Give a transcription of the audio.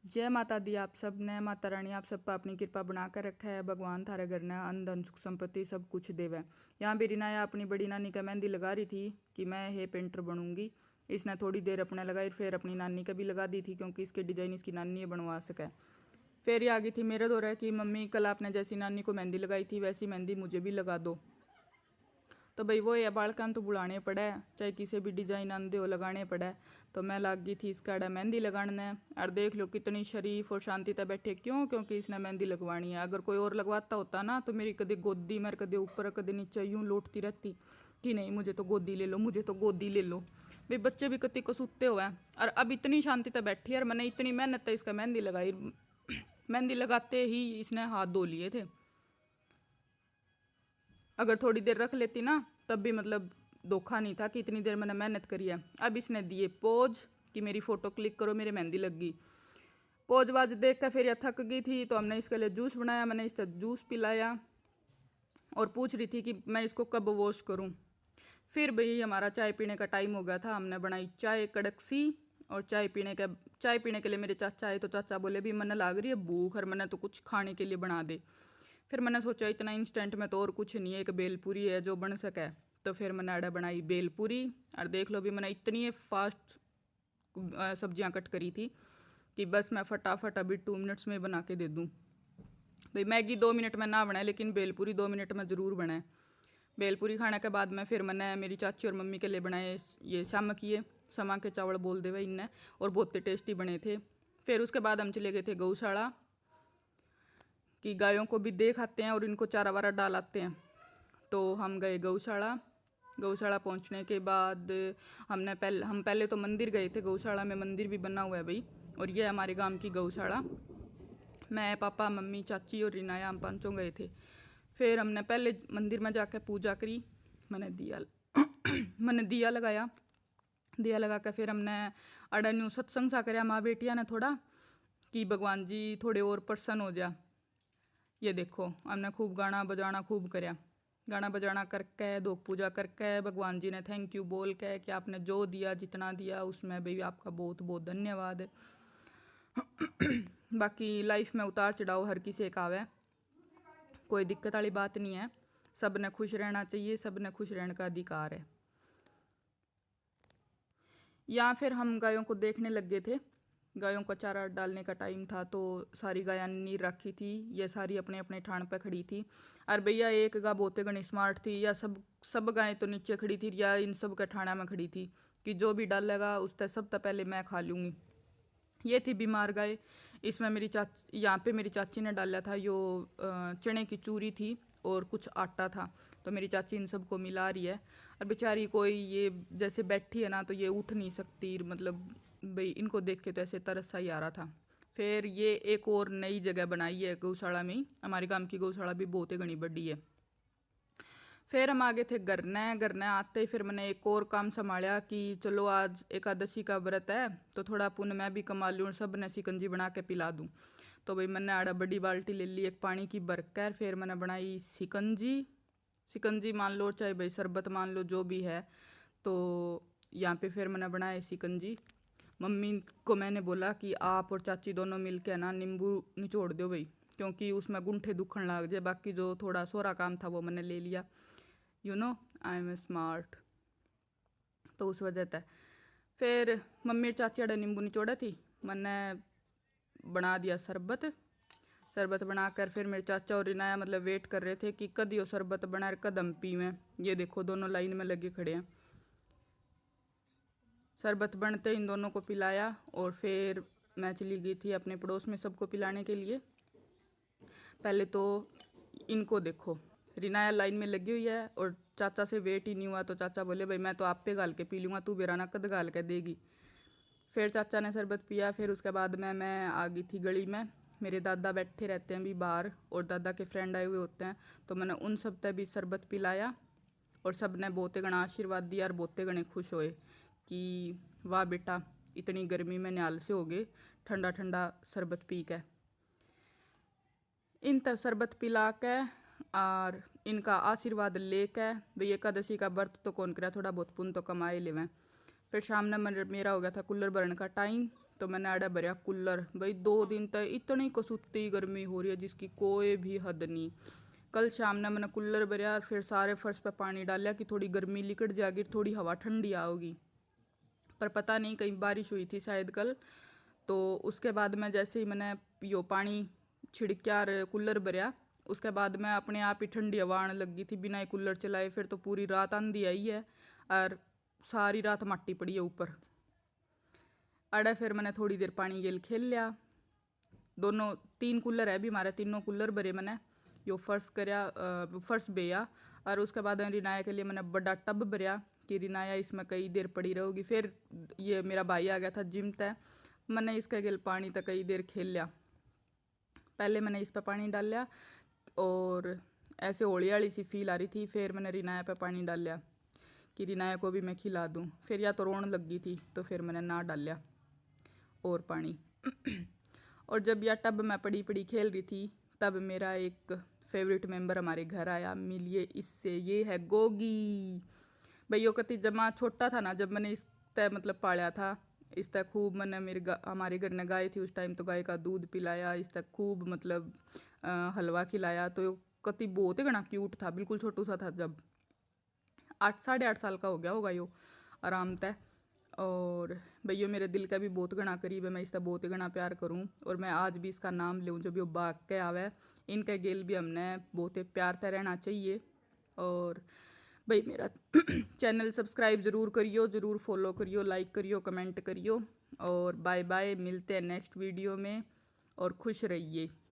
जय माता दी आप सब ने। माता रानी आप सब पर अपनी कृपा बना कर रखा है। भगवान थारे घर ने अन्न धन सुख संपत्ति सब कुछ देवे। यहाँ भी रिनाया अपनी बड़ी नानी का मेहंदी लगा रही थी कि मैं हे पेंटर बनूंगी। इसने थोड़ी देर अपने लगाई, फिर अपनी नानी का भी लगा दी थी क्योंकि इसके डिजाइन इसकी नानी ये बनवा सके। फिर ये आ गई थी मेरे दौरा कि मम्मी कल आपने जैसी नानी को मेहंदी लगाई थी वैसी मेहंदी मुझे भी लगा दो। तो भाई वो ये बालकान तो बुलाने पड़े, चाहे किसी भी डिजाइन आंदे हो लगाने पड़े। तो मैं लग गई थी इसका मेहंदी लगाने। और देख लो कितनी शरीफ और शांति तक बैठे, क्यों? क्योंकि इसने मेहंदी लगवानी है। अगर कोई और लगवाता होता ना तो मेरी कभी गोदी में कभी ऊपर कभी नीचे यूं लौटती रहती कि नहीं मुझे तो गोदी ले लो, मुझे तो गोदी ले लो। भाई बच्चे भी कति को सुते हुए हैं और अब इतनी शांति तक बैठी है। और मैंने इतनी मेहनत से इसका मेहंदी लगाई, मेहंदी लगाते ही इसने हाथ धो लिए थे। अगर थोड़ी देर रख लेती ना तब भी मतलब धोखा नहीं था कि इतनी देर मैंने मेहनत करी है। अब इसने दिए पोज कि मेरी फ़ोटो क्लिक करो, मेरी मेहंदी लग गई। पोज वाज देख कर फिर यह थक गई थी तो हमने इसके लिए जूस बनाया। मैंने इसका जूस पिलाया और पूछ रही थी कि मैं इसको कब वॉश करूं। फिर भाई हमारा चाय पीने का टाइम हो गया था। हमने बनाई चाय कड़क सी और चाय पीने के लिए मेरे चाचा आए तो चाचा बोले भी मैंने लाग रही है भूख और मैंने तो कुछ खाने के लिए बना दे। फिर मैंने सोचा इतना इंस्टेंट में तो और कुछ नहीं है, एक बेलपूरी है जो बन सके। तो फिर मैंने आड़ा बनाई बेलपूरी। और देख लो भी मैंने इतनी फास्ट सब्जियां कट करी थी कि बस मैं फटाफट अभी 2 मिनट्स में बना के दे दूँ। भाई मैगी 2 मिनट में ना बनाए लेकिन बेलपूरी 2 मिनट में ज़रूर बनाए। बेलपूरी खाने के बाद में फिर मैंने मेरी चाची और मम्मी के लिए बनाए ये शाम किए समा के चावल बोल दे भाई इनने, और बहुत ही टेस्टी बने थे। फिर उसके बाद हम चले गए थे गौशाला कि गायों को भी देख आते हैं और इनको चारा वारा डाल आते हैं। तो हम गए गौशाला। गौशाला पहुंचने के बाद हम पहले तो मंदिर गए थे। गौशाला में मंदिर भी बना हुआ है भाई, और ये हमारे गांव की गौशाला। मैं पापा मम्मी चाची और रिनाया हम पांचों गए थे। फिर हमने पहले मंदिर में जाकर पूजा करी। मैंने दिया मैंने दिया लगाया। दिया लगा कर फिर हमने अड़न्यू सत्संग सा कराया माँ बेटिया ने थोड़ा कि भगवान जी थोड़े और प्रसन्न हो जा। ये देखो हमने खूब गाना बजाना खूब कराया। गाना बजाना करके दो पूजा करके भगवान जी ने थैंक यू बोल के कि आपने जो दिया जितना दिया उसमें भी आपका बहुत बहुत धन्यवाद है। बाकी लाइफ में उतार चढ़ाव हर किसी का आवे, कोई दिक्कत वाली बात नहीं है। सब ने खुश रहना चाहिए, सब ने खुश रहने का अधिकार है। या फिर हम गायों को देखने लग गए थे। गायों का चारा डालने का टाइम था तो सारी गायें नीर रखी थी। ये सारी अपने अपने ठाण पे खड़ी थी। और भैया एक गाय बहुत घनी स्मार्ट थी, या सब गायें तो नीचे खड़ी थी या इन सब के ठाणा में खड़ी थी कि जो भी डालेगा उससे सब तो पहले मैं खा लूँगी। ये थी बीमार गाय। इसमें यहाँ पे मेरी चाची ने डाला था यो चने की चूरी थी और कुछ आटा था। तो मेरी चाची इन सबको मिला रही है। और बेचारी कोई ये जैसे बैठी है ना तो ये उठ नहीं सकती, मतलब भाई इनको देख के तो ऐसे तरस सा ही आ रहा था। फिर ये एक और नई जगह बनाई है गौशाला में ही। हमारे गांव की गौशाला भी बहुत ही घनी बड़ी है। फिर हम आगे थे गरने आते ही फिर मैंने एक और काम संभाला कि चलो आज एकादशी का व्रत है तो थोड़ा पुण्य मैं भी कमा लूँ और सब ने शिकंजी बना के पिला दूँ। तो भाई मैंने आड़ा बड़ी बाल्टी ले ली एक पानी की भरकर, फिर मैंने बनाई शिकंजी। शिकंजी मान लो चाहे भाई शरबत मान लो जो भी है। तो यहाँ पे फिर मैंने बनाए शिकंजी। मम्मी को मैंने बोला कि आप और चाची दोनों मिल के ना नींबू निचोड़ दो भाई, क्योंकि उसमें गुंठे दुखन लग जाए। बाकी जो थोड़ा सोरा काम था वो मैंने ले लिया। You know I am smart, तो उस वजह से फिर मम्मी और चाची अड़े नींबू निचोड़ा थी। मैंने बना दिया शरबत। शरबत बनाकर फिर मेरे चाचा और रिनाया मतलब वेट कर रहे थे कि कद यो शरबत बना कद हम पी में। ये देखो दोनों लाइन में लगे खड़े हैं। शरबत बनते इन दोनों को पिलाया और फिर मैं चली गई थी अपने पड़ोस में सबको पिलाने के लिए। पहले तो इनको देखो, रिनाया लाइन में लगी हुई है और चाचा से वेट ही नहीं हुआ तो चाचा बोले भाई मैं तो आप पे गाल के पी लूँगा, तू बेराना कद गाल के देगी। फिर चाचा ने शरबत पिया। फिर उसके बाद मैं आ गई थी गली में। मेरे दादा बैठे रहते हैं भी बाहर और दादा के फ्रेंड आए हुए होते हैं तो मैंने उन सब तक भी शरबत पिलाया और सब ने बहुते घना आशीर्वाद दिया और बहुते घने खुश हुए कि वाह बेटा इतनी गर्मी में न्याल से हो गए ठंडा ठंडा शरबत पी के। इन तब शरबत पिला के और इनका आशीर्वाद लेके भाई एकादशी का व्रत तो कौन करा, थोड़ा बहुत पुण्य तो कमाए लेवें। फिर शाम ने मेरा हो गया था कूलर भरने का टाइम। तो मैंने आड़ा भरया कूलर। भाई 2 दिन तक इतनी कसूती गर्मी हो रही है जिसकी कोई भी हद नहीं। कल शाम ने मैंने कूलर भरया और फिर सारे फर्श पे पानी डाला कि थोड़ी गर्मी लिकट जाएगी, थोड़ी हवा ठंडी आओगी। पर पता नहीं, कहीं बारिश हुई थी शायद कल। तो उसके बाद में जैसे ही मैंने यो पानी छिड़क्यार कूलर भरया, उसके बाद में अपने आप ही ठंडी हवा आने लगी थी बिना ही कूलर चलाए। फिर तो पूरी रात आंधी आई है और सारी रात मट्टी पड़ी है ऊपर। अड़े फिर मैंने थोड़ी देर पानी गेल खेल लिया। दोनों 3 कूलर है भी हमारे, तीनों कूलर भरे मैंने। यो फर्श करया, फर्श बेया। और उसके बाद रिनाया के लिए मैंने बड़ा टब भरया कि रिनाया इसमें कई देर पड़ी रहोगी। फिर ये मेरा भाई आ गया था जिम तय, मैंने इसके गिल पानी तक कई देर खेल लिया। पहले मैंने इस पर पानी डाल लिया और ऐसे होली वाली सी फील आ रही थी। फिर मैंने रिनाया पे पानी डाल लिया कि रिनाया को भी मैं खिला दूँ। फिर या तो रोने लगी थी तो फिर मैंने ना डाल लिया और पानी। और जब यह टब में पड़ी पड़ी खेल रही थी तब मेरा एक फेवरेट मेंबर हमारे घर आया। मिलिए इससे, ये है गोगी। भाई कति जमा छोटा था ना जब मैंने इस तय मतलब पाला था। इस तक खूब मैंने हमारे घर ने गाय थी उस टाइम, तो गाय का दूध पिलाया, इस तक खूब मतलब हलवा खिलाया। तो कति बहुत ही घना क्यूट था, बिल्कुल छोटू सा था। जब 8 साढ़े 8 साल का हो गया होगा यो आराम तय। और भैया मेरे दिल का भी बहुत घना करीब है, मैं इसका बहुत ही घना प्यार करूँ। और मैं आज भी इसका नाम लूँ जब यो बाग के आवे। इनके गेल भी हमने बहुत ही प्यार तय रहना चाहिए। और भाई मेरा चैनल सब्सक्राइब ज़रूर करियो, ज़रूर फॉलो करियो, लाइक करियो, कमेंट करियो। और बाय बाय, मिलते हैं नेक्स्ट वीडियो में और खुश रहिए।